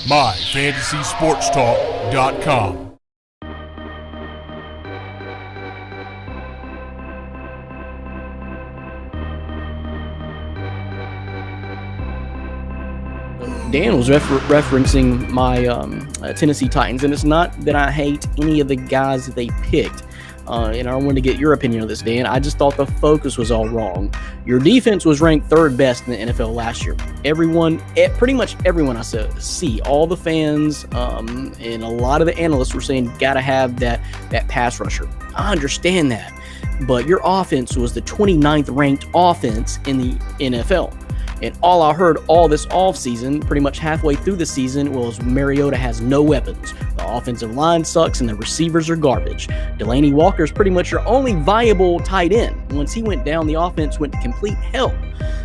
MyFantasySportsTalk.com. Dan was referencing my Tennessee Titans, and it's not that I hate any of the guys that they picked. And I wanted to get your opinion on this, Dan. I just thought the focus was all wrong. Your defense was ranked third best in the NFL last year. Pretty much everyone I see, all the fans and a lot of the analysts were saying got to have that pass rusher. I understand that. But your offense was the 29th ranked offense in the NFL. And all I heard all this offseason, pretty much halfway through the season, was Mariota has no weapons. The offensive line sucks and the receivers are garbage. Delanie Walker's pretty much your only viable tight end. Once he went down, the offense went to complete hell.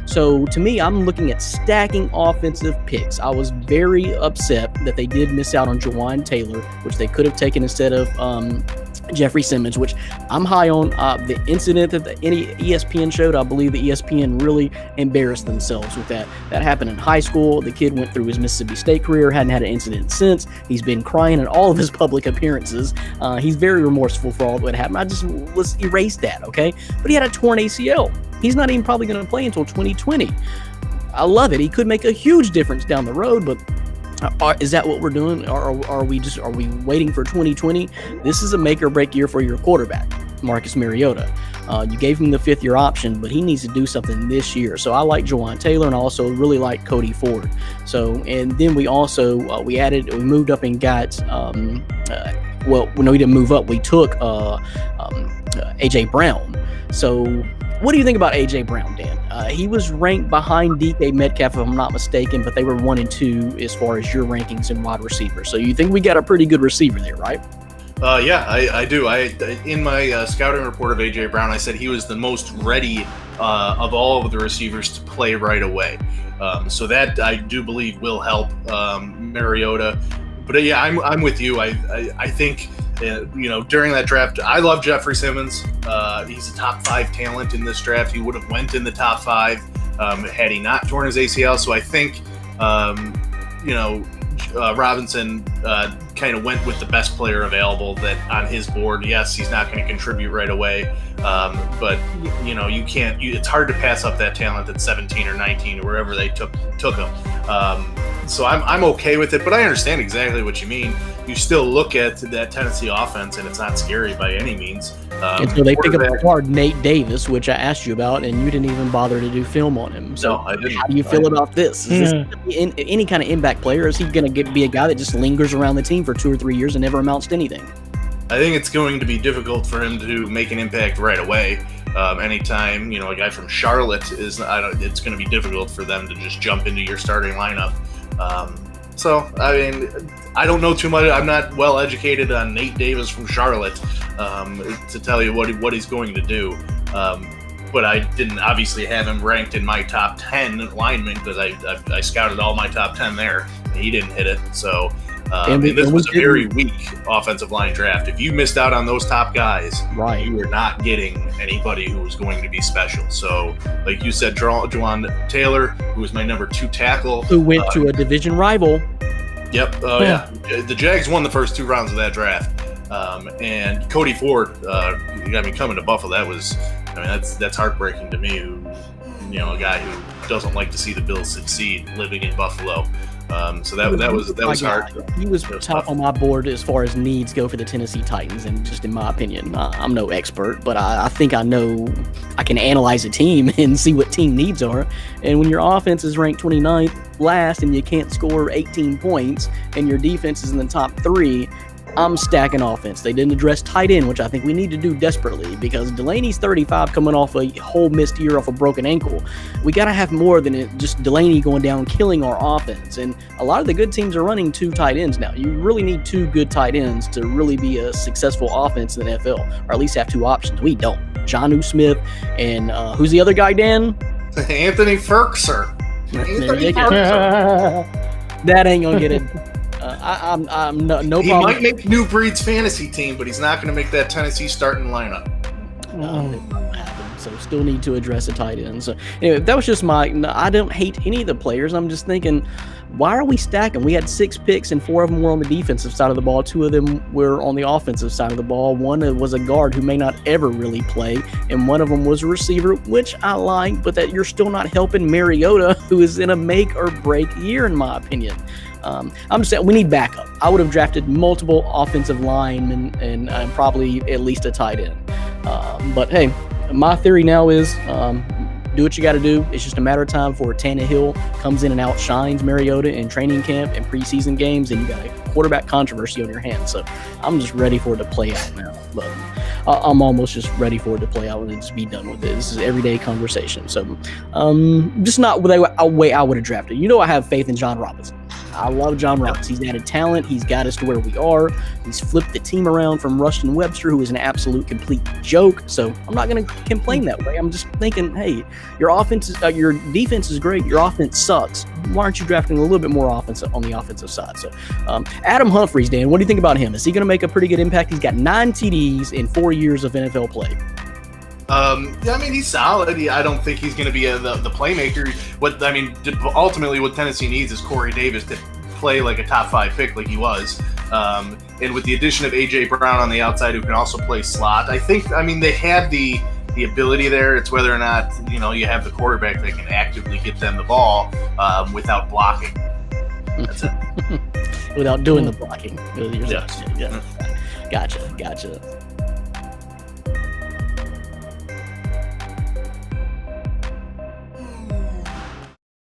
So to me, I'm looking at stacking offensive picks. I was very upset that they did miss out on Jawan Taylor, which they could have taken instead of Jeffrey Simmons, which I'm high on. The incident that the ESPN showed, I believe the ESPN really embarrassed themselves with that. That happened in high school. The kid went through his Mississippi State career, hadn't had an incident since. He's been crying at all of his public appearances. He's very remorseful for all that happened. Let's erase that, okay? But he had a torn ACL. He's not even probably going to play until 2020. I love it. He could make a huge difference down the road, but is that what we're doing? Are we waiting for 2020? This is a make or break year for your quarterback, Marcus Mariota. You gave him the 5th-year option, but he needs to do something this year. So I like Jawan Taylor, and I also really like Cody Ford. So, and then we also we moved up and got we didn't move up. We took AJ Brown. So what do you think about AJ Brown, Dan? He was ranked behind DK Metcalf, if I'm not mistaken, but they were 1 and 2 as far as your rankings in wide receiver. So you think we got a pretty good receiver there, right? Yeah, I do. In my scouting report of AJ Brown, I said he was the most ready of all of the receivers to play right away. So that I do believe will help Mariota. But yeah, I'm with you. I think during that draft, I love Jeffrey Simmons. He's a top 5 talent in this draft. He would have went in the top 5 had he not torn his ACL. So I think Robinson kind of went with the best player available that on his board. Yes, he's not going to contribute right away, but you can't. It's hard to pass up that talent at 17 or 19 or wherever they took him. So I'm okay with it, but I understand exactly what you mean. You still look at that Tennessee offense, and it's not scary by any means. And so they pick up guard Nate Davis, which I asked you about, and you didn't even bother to do film on him. So no, I didn't. How do you feel about this? Is this any kind of impact player? Is he going to be a guy that just lingers around the team for 2 or 3 years and never amounts to anything? I think it's going to be difficult for him to make an impact right away. Anytime a guy from Charlotte it's going to be difficult for them to just jump into your starting lineup. So, I mean, I don't know too much. I'm not well educated on Nate Davis from Charlotte to tell you what he's going to do. But I didn't obviously have him ranked in my top 10 linemen because I scouted all my top 10 there, and he didn't hit it. So, this was a very weak offensive line draft. If you missed out on those top guys, right, you were not getting anybody who was going to be special. So, like you said, Jawan Taylor, who was my number 2 tackle. Who went to a division rival. Yep. Yeah. The Jags won the first 2 rounds of that draft. And Cody Ford, coming to Buffalo, that's heartbreaking to me. A guy who doesn't like to see the Bills succeed living in Buffalo. So that was hard. He was top on my board as far as needs go for the Tennessee Titans, and just in my opinion, I'm no expert, but I think I know I can analyze a team and see what team needs are. And when your offense is ranked 29th last and you can't score 18 points and your defense is in the top 3, I'm stacking offense. They didn't address tight end, which I think we need to do desperately because Delanie's 35 coming off a whole missed year off a broken ankle. We got to have more than just Delanie going down killing our offense. And a lot of the good teams are running 2 tight ends now. You really need 2 good tight ends to really be a successful offense in the NFL, or at least have 2 options. We don't. Jonnu Smith and who's the other guy, Dan? Anthony Ferkser. That ain't going to get it. I'm no problem. He might make New Breed's fantasy team, but he's not going to make that Tennessee starting lineup. So still need to address a tight end. So anyway, that was just I don't hate any of the players. I'm just thinking, why are we stacking? We had 6 picks and 4 of them were on the defensive side of the ball. 2 of them were on the offensive side of the ball. One was a guard who may not ever really play, and one of them was a receiver, which I like, but that you're still not helping Mariota, who is in a make or break year, in my opinion. I'm just saying we need backup. I would have drafted multiple offensive linemen and probably at least a tight end. But hey, my theory now is do what you got to do. It's just a matter of time before Tannehill comes in and outshines Mariota in training camp and preseason games, and you got a quarterback controversy on your hands. So I'm just ready for it to play out now. But I'm almost just ready for it to play out and just be done with it. This is everyday conversation. So just not the way I would have drafted. I have faith in John Robinson. I love John Robinson. He's added talent. He's got us to where we are. He's flipped the team around from Rustin Webster, who is an absolute complete joke. So I'm not going to complain that way. I'm just thinking, hey, your defense is great. Your offense sucks. Why aren't you drafting a little bit more offense on the offensive side? So Adam Humphries, Dan, what do you think about him? Is he going to make a pretty good impact? He's got 9 TDs in 4 years of NFL play. He's solid. I don't think he's going to be the playmaker. Ultimately, what Tennessee needs is Corey Davis to play like a top 5 pick, like he was. And with the addition of AJ Brown on the outside, who can also play slot, I think. They have the ability there. It's whether or not you have the quarterback that can actively get them the ball without blocking. That's it. Without doing the blocking. Yeah. Gotcha.